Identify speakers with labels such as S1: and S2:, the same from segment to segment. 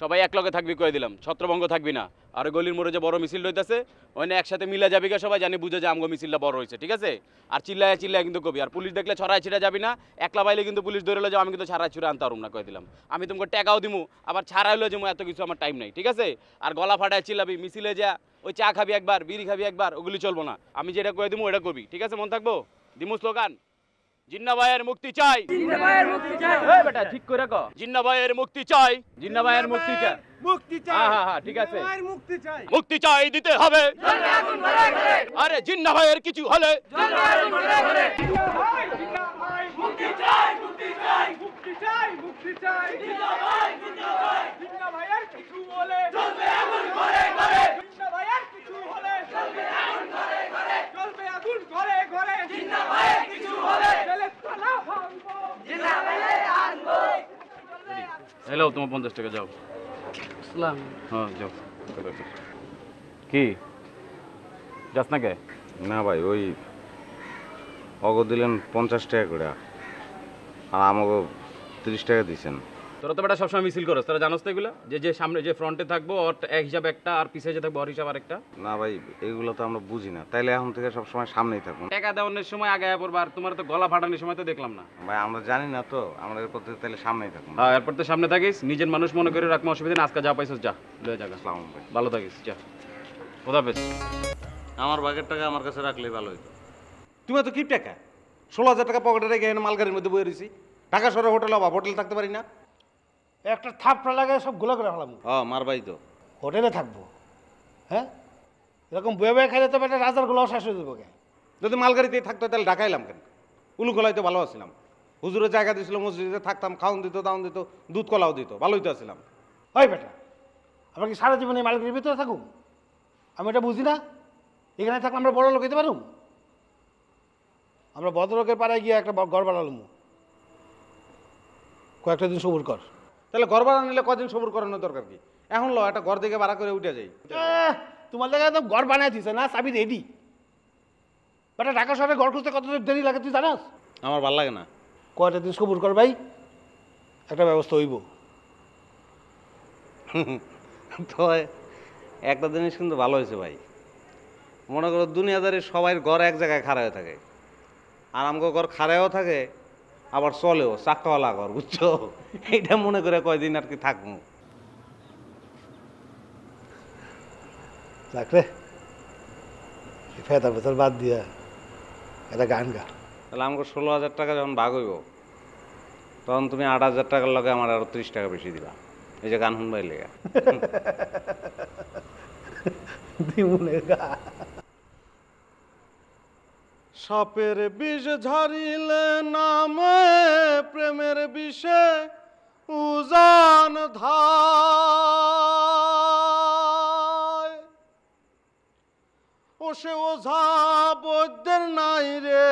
S1: সবাই একলগে থাকবি কয়ে দিলাম, ছত্রভঙ্গ থাকবি না। আর গলির মোড়ে যে বড় মিছিল হইতেছে ওইনে একসাথে মিলা যাবি কা, সবাই জানি বুঝে যে আমগো মিছিলটা বড় হয়েছে, ঠিক আছে? আর চিল্লায় চিল্লায় কিন্তু কবি, আর পুলিশ দেখলে ছড়াই ছিটা যাবি না, একলা পাইলে কিন্তু পুলিশ ধরে যাও, আমি কিন্তু ছাড়াই ছুড়ে আনতে পারুম না কয়ে দিলাম। আমি তোমাকে টাকাও দিমু, আবার ছাড়াইলো যে এত কিছু আমার টাইম নাই, ঠিক আছে? আর গলা ফাটায় চিল্লাবি, মিছিলে যা ওই চা খাবি একবার, বিড়ি খাবি একবার, ওগুলি চলবো না। আমি যেটা কয়ে দিমু ওটা কবি, ঠিক আছে? মন থাকবো? দিমু স্লোগান, জিন্না ভাইয়ের মুক্তি চাই, জিন্না ভাইয়ের মুক্তি চাই। এই বেটা ঠিক করে কও, জিন্না ভাইয়ের মুক্তি চাই, জিন্না ভাইয়ের মুক্তি চাই, মুক্তি চাই। হ্যাঁ হ্যাঁ ঠিক আছে, মুক্তি চাই, মুক্তি চাই দিতে হবে। জ্বলবে আগুন ঘরে ঘরে, আরে জিন্না ভাইয়ের কিছু হলে জ্বলবে আগুন ঘরে ঘরে। জিন্না ভাই মুক্তি চাই, মুক্তি চাই, মুক্তি চাই, মুক্তি চাই। জিন্না ভাই জিন্না ভাইয়ের কিছু হলে জ্বলবে আগুন ঘরে ঘরে। জিন্না ভাইয়ের কিছু হলে জ্বলবে আগুন ঘরে ঘরে, জ্বলবে আগুন ঘরে ঘরে। জিন্না ভাইয়ের কিছু হলে জেলের তালা ভাঙবো, জিন্না ভাইয়ে আনবো। হ্যালো, তোমার 50 টাকা যাও। আসসালাম। হ্যাঁ যাও। কি যাস না কে?
S2: না ভাই, ওই অগ দিলেন 50 টাকা করে, আর আমাকে 30 টাকা দিচ্ছেন।
S1: তোরা তো বেটা সবসময় মিছিল করস, তোরা জানোস তো এগুলা, যে যে সামনে যে ফ্রন্টে থাকবো ওর এক হিসাব একটা, আর পিছিয়ে যে থাকবো ওর হিসাব আরেকটা।
S2: না ভাই, এগুলো তো আমরা বুঝি না, তাইলে এখন থেকে সবসময় সামনেই থাকুন।
S1: টাকা দেওয়ানোর সময় আগে পড়বা, আর তোমার তো গলা ফাটানোর সময় তো দেখলাম না।
S2: ভাই আমরা জানি না তো, আমরা এরপর থেকে তাইলে সামনেই থাকুন।
S1: হ্যাঁ এরপর তো সামনে থাকিস, নিজের মানুষ মনে করে রাখবো, অসুবিধা না। আজকে যা পাইছিস যা লয়ে যা।
S2: আসসালামু ভাই,
S1: ভালো থাকিস, যা। খোদাফেজ।
S2: আমার ভাগের টাকা আমার কাছে রাখলেই ভালো হইতো।
S3: তুমি তো কি টাকা 16,000 টাকা পকেটে রেখে এখানে মালগাড়ির মধ্যে বয়ে রয়েছি। ঢাকা শহরে হোটেল অভাব, হোটেল থাকতে পারি না।
S4: একটা থাপড়া লাগায় সব গোলা করে ফেলাম।
S2: মার ভাই তো
S4: হোটেলে থাকবো? হ্যাঁ, এরকম বয়ে বয়ে খাইলে তো একটা রাজার গোলাও শেষ হয়ে যাবো।
S3: যদি মালগাড়িতেই থাকতো তাহলে ঢাকাইলাম কেন? উলুকলাই তো ভালো আছিলাম, হুজুরের জায়গা দিয়েছিল, মসজিদে থাকতাম, খাওয়ান দিত, দাওন দিত, দুধ কলাও দিত, ভালোই তো আছিলাম।
S4: ওই বেটা, আমরা কি সারা জীবন এই মালগাড়ির ভিতরে থাকুন? আমি এটা বুঝি না। এখানে থাকলে আমরা বড় লোক হইতে পারুম? আমরা ভদ্রলোকের পাড়ায় গিয়ে একটা ঘর বানালুম, কয়েকটা দিন সবুর কর।
S3: তাহলে ঘর ভাড়া নিলে কদিন সবুর করানোর দরকার কি? এখন লো একটা ঘর দিকে ভাড়া করে উঠে যাই।
S4: তোমার জায়গায় একদম ঘর বানাই দিছে না, চাবি রেডি। বেটা ঢাকা শহরে ঘর খুঁজতে কত দেরি লাগে তুই জানাস?
S3: আমার ভাল লাগে না।
S4: কয়টা দিন সবুর কর ভাই, একটা ব্যবস্থা হইব।
S2: তো একটা জিনিস কিন্তু ভালো হয়েছে ভাই, মনে করো দুনিয়াদারি সবাই ঘর এক জায়গায় খাড়া হয়ে থাকে, আর আমাকে ঘর খাড়াও থাকে, আবার চলেও চাক্কাওয়ালা ঘর, বুঝছো? এইটা মনে করে কয়দিন আর কি থাকবো।
S4: রাখলে ফেতা ফেতার বাদ দিয়া একটা গান গা।
S2: তাহলে আমাকে 16,000 টাকা যখন ভাগ হইব, তখন তুমি 8,000 টাকার লগে আমার আরো 30 টাকা বেশি দিবা, এই যে গান শুনবাই লেগে।
S3: সাপের বিষ ঝারিলে নামে প্রেমের বিষে উজান ধায়, ও সে ওঝা বৈদ্যের নাই রে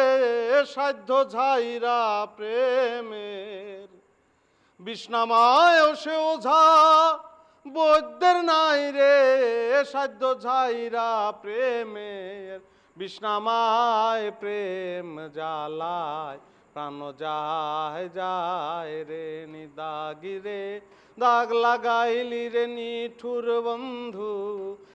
S3: সাধ্য ঝাইরা প্রেমের বিষ্ণামায়, ও সে ওঝা বৈদ্যের নাই রে সাধ্য ঝাইরা প্রেমের বিষ্ণামায়, প্রেম জ্বালায় প্রাণ যায় যায় রে নিদাগি রে, দাগ লাগাইলি রে নিঠুর বন্ধু,